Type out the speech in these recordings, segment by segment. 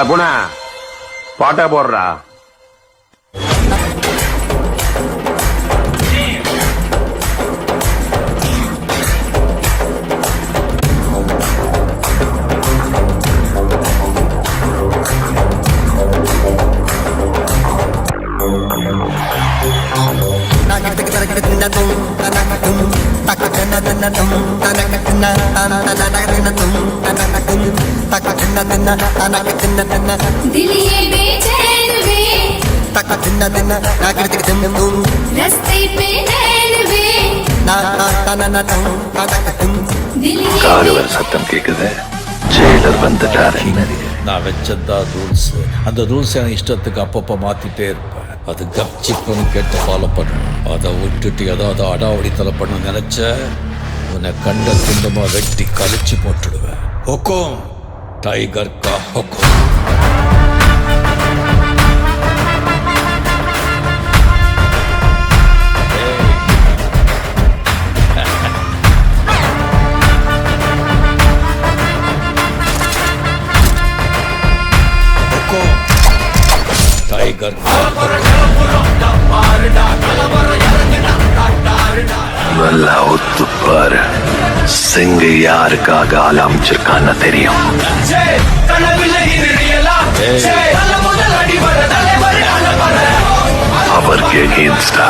பூனா பாட்டா போடுறா. दिलिये बेचैन वे रस्ते पे नैन वे காரு வர சத்தம் கேக்குது. ஜெயிலர் வந்துட்டாரு. நான் வச்சதா ரூல்ஸ். அந்த ரூல்ஸ் என் இஷ்டத்துக்கு அப்பப்போ மாத்திட்டே இருப்பேன். அது கப்சிப்புன்னு கேட்டு ஃபாலோ பண்ணணும். அதை விட்டுட்டு ஏதாவது அடாவடித்தலை பண்ண நினைச்ச உன்னை கண்ட துண்டமா வெட்டி கழிச்சு போட்டுடுவேன். ஹொக்கோம் டைகர் கா ஹொக்கோம். டைகர் நல்லா ஒத்துப்பாரு. சிங்க யாருக்காக ஆரம்பிச்சிருக்கான்னு தெரியும். அவருக்கு எகெயின்ஸ்டா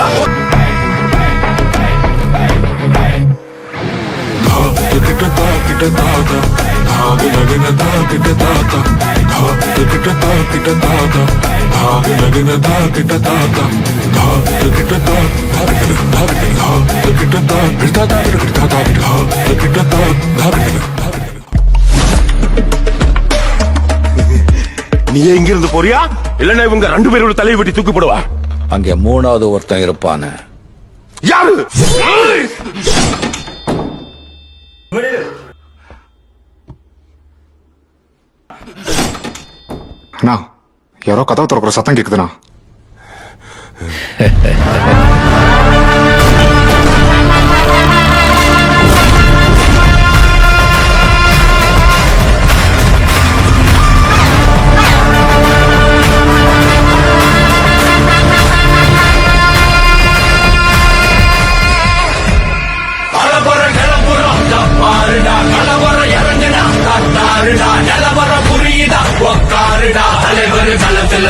நீ எங்க இருந்து போறியா? இல்லன்னா இவங்க 2 பேரோட தலையை வெட்டி தூக்கி போடுவா. அங்க 3வது ஒருத்தன் இருப்பானு. யாரு? அண்ணா, யாரோ கதவு திறக்கிற சத்தம் கேக்குதுண்ணா.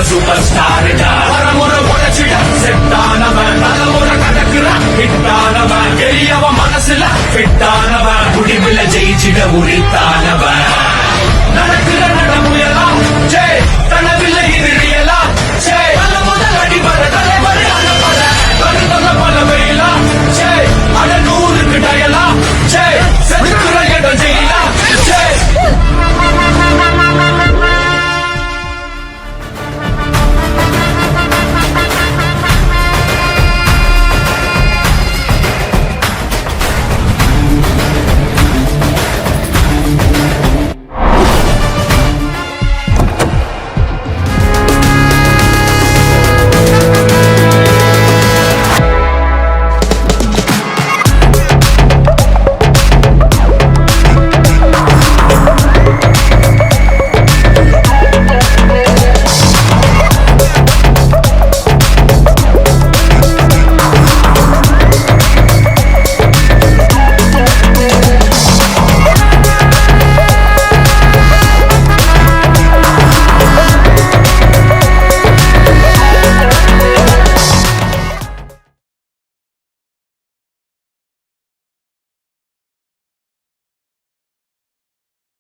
சூப்பர் ஸ்டார்டா வரமுறை உடைச்சிட செட்டானவன் தலைமுறை கடக்குற ஹிட்டானவன் பெரியவன் மனசுல ஃபிட்டானவன் முடிவுல ஜெயிச்சிட உரித்தானவன்.